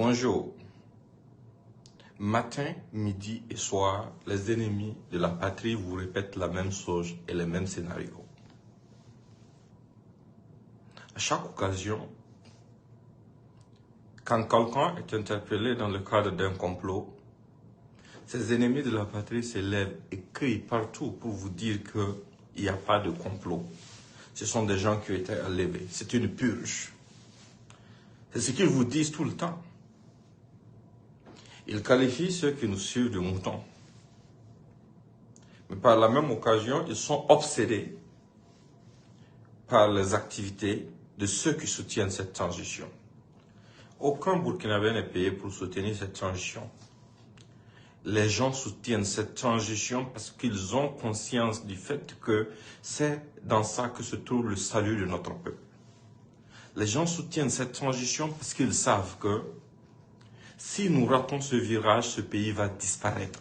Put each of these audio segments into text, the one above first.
Bonjour. Matin, midi et soir, les ennemis de la patrie vous répètent la même chose et les mêmes scénarios. À chaque occasion, quand quelqu'un est interpellé dans le cadre d'un complot, ces ennemis de la patrie se lèvent et crient partout pour vous dire qu'il n'y a pas de complot. Ce sont des gens qui ont été enlevés. C'est une purge. C'est ce qu'ils vous disent tout le temps. Ils qualifient ceux qui nous suivent de moutons. Mais par la même occasion, ils sont obsédés par les activités de ceux qui soutiennent cette transition. Aucun Burkinabé n'est payé pour soutenir cette transition. Les gens soutiennent cette transition parce qu'ils ont conscience du fait que c'est dans ça que se trouve le salut de notre peuple. Les gens soutiennent cette transition parce qu'ils savent que si nous ratons ce virage, ce pays va disparaître.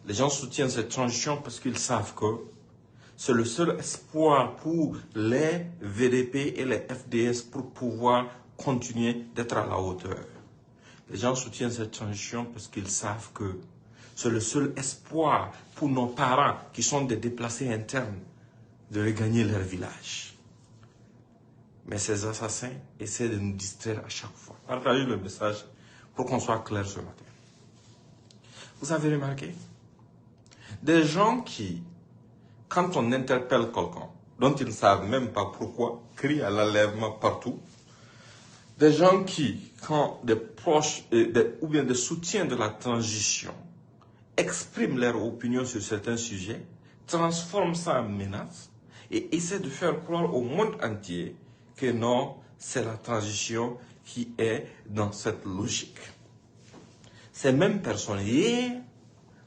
Les gens soutiennent cette transition parce qu'ils savent que c'est le seul espoir pour les VDP et les FDS pour pouvoir continuer d'être à la hauteur. Les gens soutiennent cette transition parce qu'ils savent que c'est le seul espoir pour nos parents qui sont des déplacés internes de regagner leur village. Mais ces assassins essaient de nous distraire à chaque fois. Partagez le message pour qu'on soit clair ce matin. Vous avez remarqué? Des gens qui, quand on interpelle quelqu'un, dont ils ne savent même pas pourquoi, crient à l'enlèvement partout. Des gens qui, quand des proches ou bien des soutiens de la transition expriment leur opinion sur certains sujets, transforment ça en menace et essaient de faire croire au monde entier que non, c'est la transition qui est dans cette logique. Ces mêmes personnes, hier,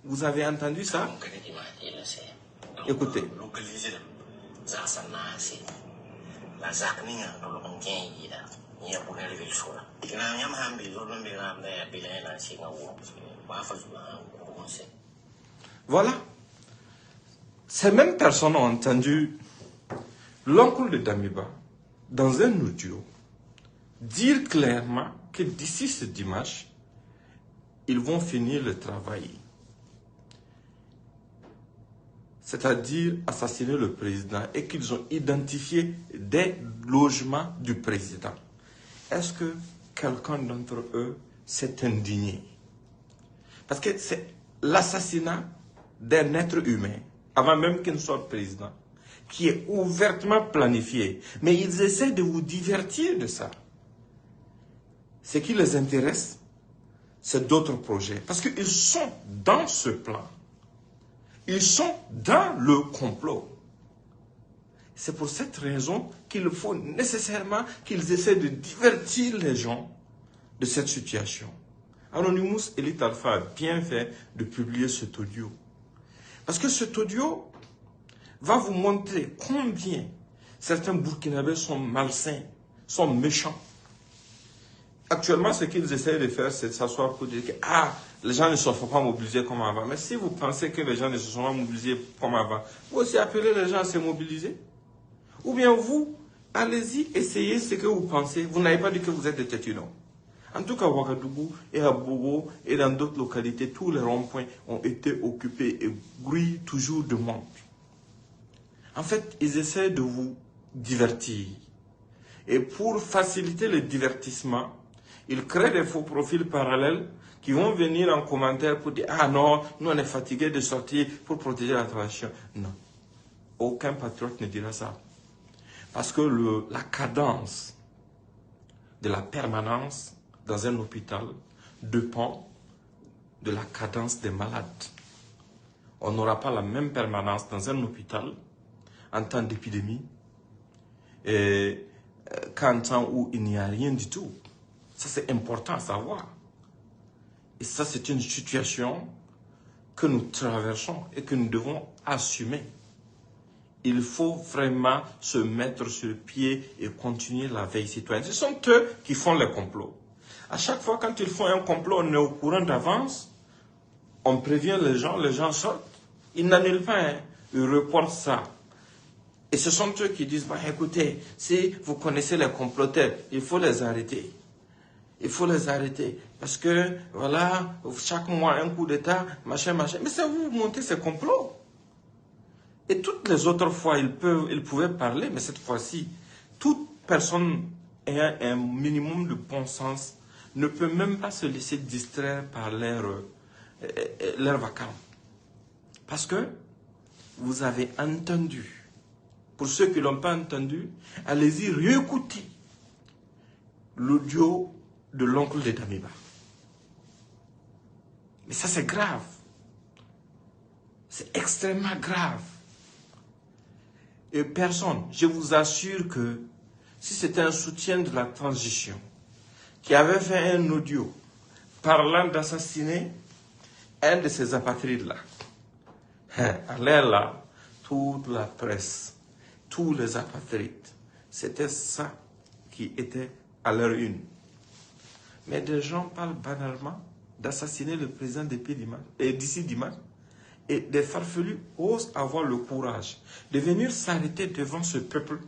vous avez entendu ça? Écoutez. Voilà. Ces mêmes personnes ont entendu l'oncle de Damiba, dans un audio, dire clairement que d'ici ce dimanche, ils vont finir le travail. C'est-à-dire assassiner le président et qu'ils ont identifié des logements du président. Est-ce que quelqu'un d'entre eux s'est indigné? Parce que c'est l'assassinat d'un être humain, avant même qu'il ne soit président, qui est ouvertement planifié. Mais ils essaient de vous divertir de ça. Ce qui les intéresse, c'est d'autres projets. Parce qu'ils sont dans ce plan. Ils sont dans le complot. C'est pour cette raison qu'il faut nécessairement qu'ils essaient de divertir les gens de cette situation. Anonymous Elite Alpha a bien fait de publier cet audio. Parce que cet audio va vous montrer combien certains Burkinabés sont malsains, sont méchants. Actuellement, ce qu'ils essaient de faire, c'est de s'asseoir pour dire que les gens ne se sont pas mobilisés comme avant. Mais si vous pensez que les gens ne se sont pas mobilisés comme avant, vous aussi appelez les gens à se mobiliser. Ou bien vous, allez-y, essayez ce que vous pensez. Vous n'avez pas dit que vous êtes des têtus, non. En tout cas, à Ouagadougou et à Bobo et dans d'autres localités, tous les ronds-points ont été occupés et grouillent toujours de monde. En fait, ils essaient de vous divertir. Et pour faciliter le divertissement, ils créent des faux profils parallèles qui vont venir en commentaire pour dire « Ah non, nous on est fatigués de sortir pour protéger la transition. » Non, aucun patriote ne dira ça. Parce que la cadence de la permanence dans un hôpital dépend de la cadence des malades. On n'aura pas la même permanence dans un hôpital en temps d'épidémie qu'en temps où il n'y a rien du tout. Ça, c'est important à savoir. Et ça, c'est une situation que nous traversons et que nous devons assumer. Il faut vraiment se mettre sur pied et continuer la veille citoyenne. Ce sont eux qui font les complots. À chaque fois, quand ils font un complot, on est au courant d'avance. On prévient les gens sortent. Ils n'annulent pas, ils reportent ça. Et ce sont eux qui disent, écoutez, si vous connaissez les comploteurs, il faut les arrêter. Il faut les arrêter. Parce que, voilà, chaque mois, un coup d'État, machin, machin. Mais ça vous montez ces complots. Et toutes les autres fois, ils pouvaient parler, mais cette fois-ci, toute personne ayant un minimum de bon sens ne peut même pas se laisser distraire par leur vacarme. Parce que vous avez entendu. Pour ceux qui ne l'ont pas entendu, allez-y réécouter l'audio de l'oncle de Damiba. Mais ça, c'est grave. C'est extrêmement grave. Et personne, je vous assure que si c'était un soutien de la transition qui avait fait un audio parlant d'assassiner un de ces apatrides-là, là, toute la presse, tous les apatrides, c'était ça qui était à leur une. Mais des gens parlent banalement d'assassiner le président d'ici dimanche. Et des farfelus osent avoir le courage de venir s'arrêter devant ce peuple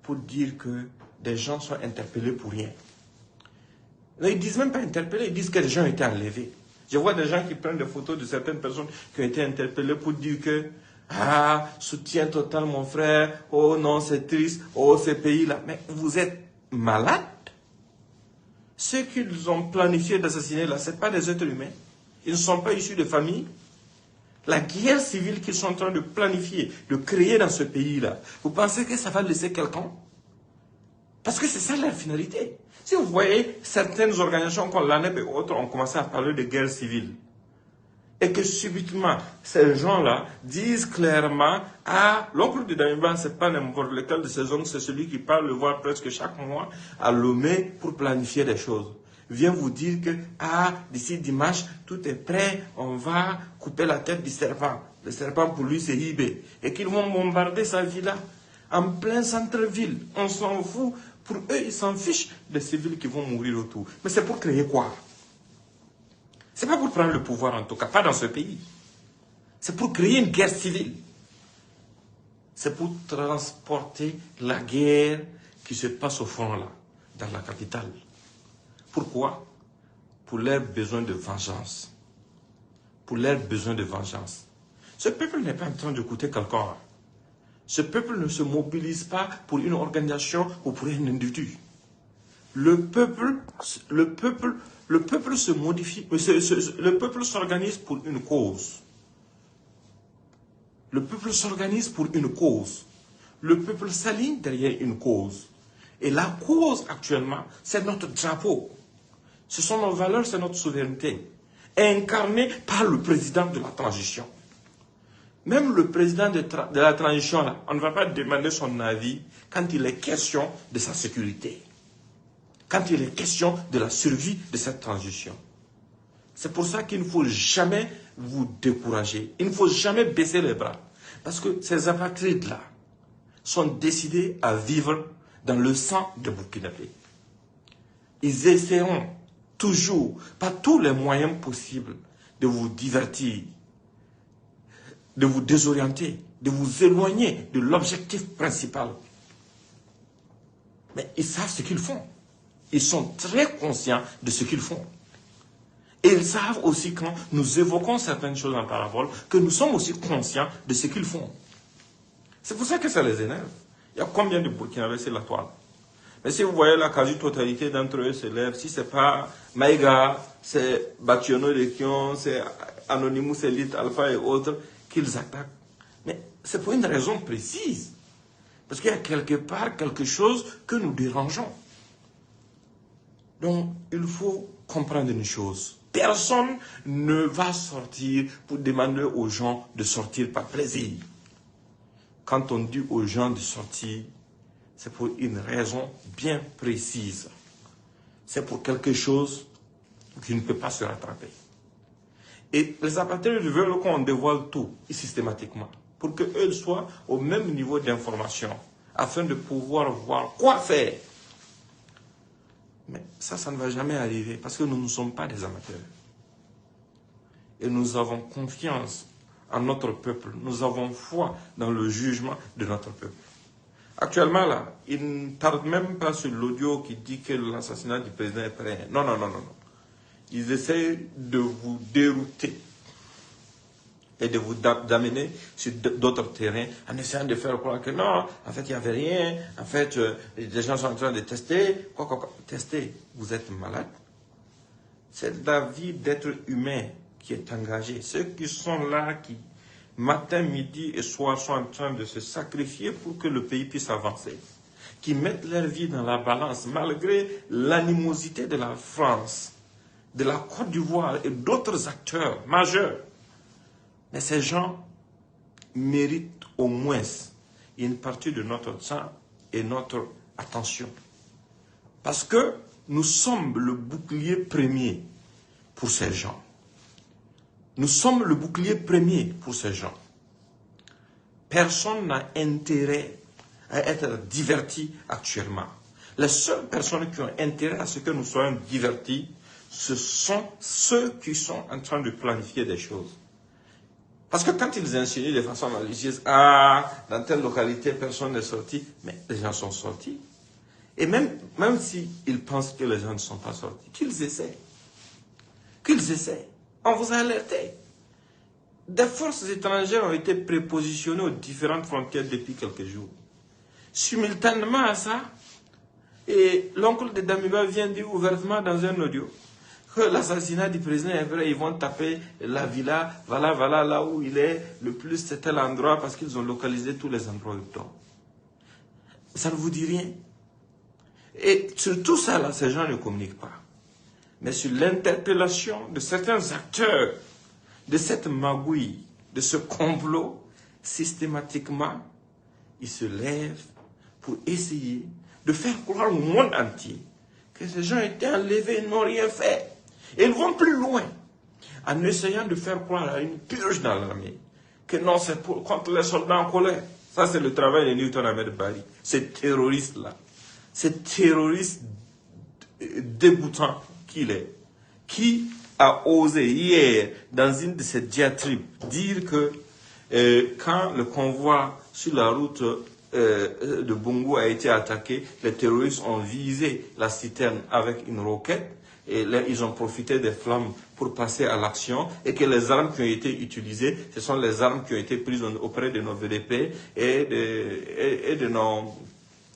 pour dire que des gens sont interpellés pour rien. Là, ils ne disent même pas interpellés, ils disent que des gens ont été enlevés. Je vois des gens qui prennent des photos de certaines personnes qui ont été interpellées pour dire que soutien total mon frère, oh non c'est triste, oh ces pays-là. Mais vous êtes malades? Ceux qu'ils ont planifié d'assassiner là, ce n'est pas des êtres humains. Ils ne sont pas issus de famille. La guerre civile qu'ils sont en train de planifier, de créer dans ce pays-là, vous pensez que ça va laisser quelqu'un? Parce que c'est ça leur finalité. Si vous voyez certaines organisations comme l'ANEP et autres ont commencé à parler de guerre civile, et que subitement, ces gens-là disent clairement, l'oncle de Damiba, ce n'est pas n'importe lequel de ces hommes, c'est celui qui parle le voir presque chaque mois à Lomé pour planifier des choses. Vient vous dire que, d'ici dimanche, tout est prêt, on va couper la tête du serpent. Le serpent, pour lui, c'est Ibé. Et qu'ils vont bombarder sa villa en plein centre-ville. On s'en fout. Pour eux, ils s'en fichent des civils qui vont mourir autour. Mais c'est pour créer quoi? C'est pas pour prendre le pouvoir, en tout cas, pas dans ce pays. C'est pour créer une guerre civile. C'est pour transporter la guerre qui se passe au front, là, dans la capitale. Pourquoi? Pour leurs besoins de vengeance. Pour leurs besoins de vengeance. Ce peuple n'est pas en train d'écouter quelqu'un. Ce peuple ne se mobilise pas pour une organisation ou pour un individu. Le peuple se modifie, le peuple s'organise pour une cause. Le peuple s'organise pour une cause. Le peuple s'aligne derrière une cause. Et la cause actuellement, c'est notre drapeau. Ce sont nos valeurs, c'est notre souveraineté, incarnée par le président de la transition. Même le président de la transition, là, on ne va pas demander son avis quand il est question de sa sécurité, quand il est question de la survie de cette transition. C'est pour ça qu'il ne faut jamais vous décourager, il ne faut jamais baisser les bras, parce que ces apatrides-là sont décidés à vivre dans le sang de Burkinabé. Ils essaieront toujours, par tous les moyens possibles, de vous divertir, de vous désorienter, de vous éloigner de l'objectif principal. Mais ils savent ce qu'ils font. Ils sont très conscients de ce qu'ils font. Et ils savent aussi, quand nous évoquons certaines choses en parabole, que nous sommes aussi conscients de ce qu'ils font. C'est pour ça que ça les énerve. Il y a combien de Burkinabés sur la toile? Mais si vous voyez la quasi-totalité d'entre eux se lève, si ce n'est pas Maïga, c'est Bationo Lekion, c'est Anonymous Elite, Alpha et autres, qu'ils attaquent. Mais c'est pour une raison précise. Parce qu'il y a quelque part quelque chose que nous dérangeons. Donc, il faut comprendre une chose. Personne ne va sortir pour demander aux gens de sortir par plaisir. Quand on dit aux gens de sortir, c'est pour une raison bien précise. C'est pour quelque chose qui ne peut pas se rattraper. Et les apatrides veulent qu'on dévoile tout, systématiquement, pour qu'eux soient au même niveau d'information, afin de pouvoir voir quoi faire. Mais ça ne va jamais arriver, parce que nous ne sommes pas des amateurs. Et nous avons confiance en notre peuple, nous avons foi dans le jugement de notre peuple. Actuellement, là, il ne tarde même pas sur l'audio qui dit que l'assassinat du président est prêt. Non, non, non, non, non. Ils essaient de vous dérouter et de vous d'amener sur d'autres terrains en essayant de faire croire que non, en fait, il n'y avait rien. En fait, les gens sont en train de tester. Quoi. Tester. Vous êtes malade. C'est la vie d'être humain qui est engagée. Ceux qui sont là, qui matin, midi et soir sont en train de se sacrifier pour que le pays puisse avancer, qui mettent leur vie dans la balance malgré l'animosité de la France, de la Côte d'Ivoire et d'autres acteurs majeurs. Mais ces gens méritent au moins une partie de notre sang et notre attention. Parce que nous sommes le bouclier premier pour ces gens. Nous sommes le bouclier premier pour ces gens. Personne n'a intérêt à être diverti actuellement. Les seules personnes qui ont intérêt à ce que nous soyons divertis, ce sont ceux qui sont en train de planifier des choses. Parce que quand ils insinuent de façon malicieuse, dans telle localité, personne n'est sorti, mais les gens sont sortis. Et même s'ils pensent que les gens ne sont pas sortis, qu'ils essaient. Qu'ils essaient. On vous a alerté. Des forces étrangères ont été prépositionnées aux différentes frontières depuis quelques jours. Simultanément à ça, et l'oncle de Damiba vient dire ouvertement dans un audio que l'assassinat du président est vrai, ils vont taper la villa, voilà là où il est, le plus c'est tel endroit parce qu'ils ont localisé tous les endroits où. Ça ne vous dit rien. Et sur tout ça, là, ces gens ne communiquent pas. Mais sur l'interpellation de certains acteurs de cette magouille, de ce complot, systématiquement, ils se lèvent pour essayer de faire croire au monde entier que ces gens étaient enlevés, n'ont rien fait. Et ils vont plus loin, en essayant de faire croire à une purge dans l'armée, que non, c'est contre les soldats en colère. Ça, c'est le travail de Newton Ahmed Bari, ces terroristes-là. Ces terroristes dégoûtants qu'il est, qui a osé hier, dans une de ses diatribes, dire que quand le convoi sur la route de Bongo a été attaqué, les terroristes ont visé la citerne avec une roquette et là, ils ont profité des flammes pour passer à l'action et que les armes qui ont été utilisées, ce sont les armes qui ont été prises auprès de nos VDP et de nos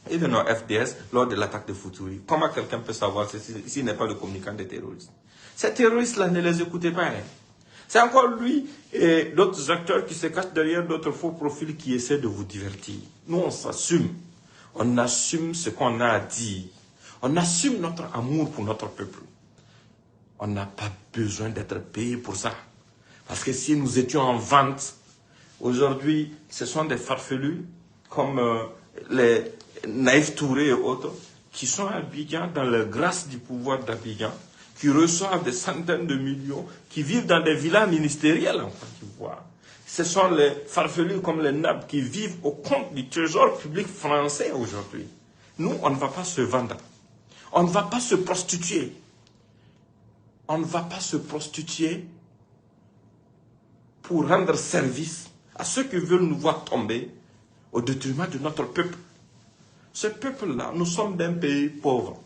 FDS lors de l'attaque de Futuri. Comment quelqu'un peut savoir s'il n'est pas le communicant des terroristes? Ces terroristes-là, ne les écoutez pas. Hein. C'est encore lui et d'autres acteurs qui se cachent derrière d'autres faux profils qui essaient de vous divertir. Nous, on s'assume. On assume ce qu'on a à dire. On assume notre amour pour notre peuple. On n'a pas besoin d'être payé pour ça. Parce que si nous étions en vente, aujourd'hui, ce sont des farfelus comme les Naïf Touré et autres, qui sont à Abidjan, dans la grâce du pouvoir d'Abidjan, qui reçoivent des centaines de millions, qui vivent dans des villas ministérielles en Côte d'Ivoire. Ce sont les farfelus comme les NAB qui vivent au compte du trésor public français aujourd'hui. Nous, on ne va pas se vendre. On ne va pas se prostituer. On ne va pas se prostituer pour rendre service à ceux qui veulent nous voir tomber au détriment de notre peuple. Ce peuple-là, nous sommes d'un pays pauvre.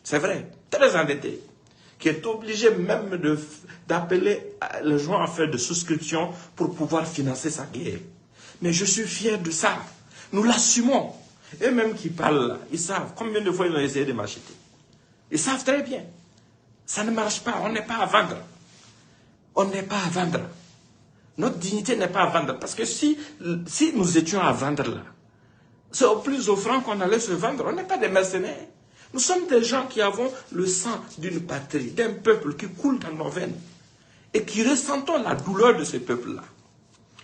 C'est vrai, très endetté, qui est obligé même d'appeler les gens à faire des souscriptions pour pouvoir financer sa guerre. Mais je suis fier de ça. Nous l'assumons. Et même qui parlent là, ils savent combien de fois ils ont essayé de m'acheter. Ils savent très bien. Ça ne marche pas, on n'est pas à vendre. On n'est pas à vendre. Notre dignité n'est pas à vendre. Parce que si nous étions à vendre là, c'est au plus offrant qu'on allait se vendre. On n'est pas des mercenaires. Nous sommes des gens qui avons le sang d'une patrie, d'un peuple qui coule dans nos veines. Et qui ressentons la douleur de ce peuple-là.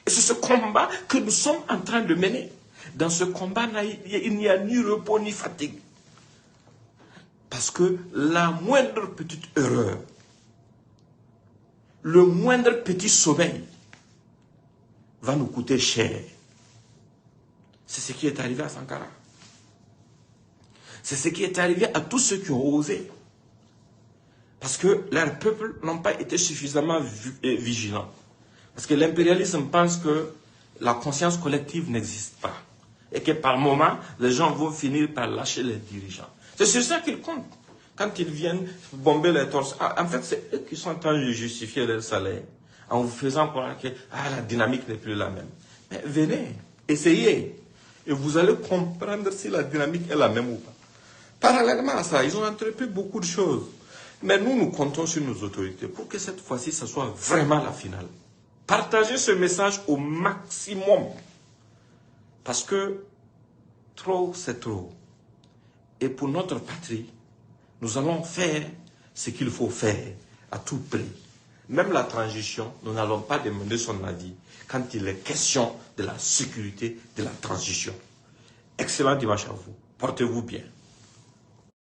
Et c'est ce combat que nous sommes en train de mener. Dans ce combat, il n'y a ni repos ni fatigue. Parce que la moindre petite erreur, le moindre petit sommeil va nous coûter cher. C'est ce qui est arrivé à Sankara. C'est ce qui est arrivé à tous ceux qui ont osé. Parce que leurs peuples n'ont pas été suffisamment vigilants. Parce que l'impérialisme pense que la conscience collective n'existe pas. et que par moment, les gens vont finir par lâcher les dirigeants. C'est sur ça qu'ils comptent. Quand ils viennent bomber les torses, en fait, c'est eux qui sont en train de justifier leur salaire en vous faisant croire que la dynamique n'est plus la même. Mais venez, essayez, et vous allez comprendre si la dynamique est la même ou pas. Parallèlement à ça, ils ont entrepris beaucoup de choses. Mais nous comptons sur nos autorités pour que cette fois-ci, ça soit vraiment la finale. Partagez ce message au maximum. Parce que trop, c'est trop. Et pour notre patrie, nous allons faire ce qu'il faut faire à tout prix. Même la transition, nous n'allons pas demander son avis quand il est question de la sécurité de la transition. Excellent dimanche à vous. Portez-vous bien.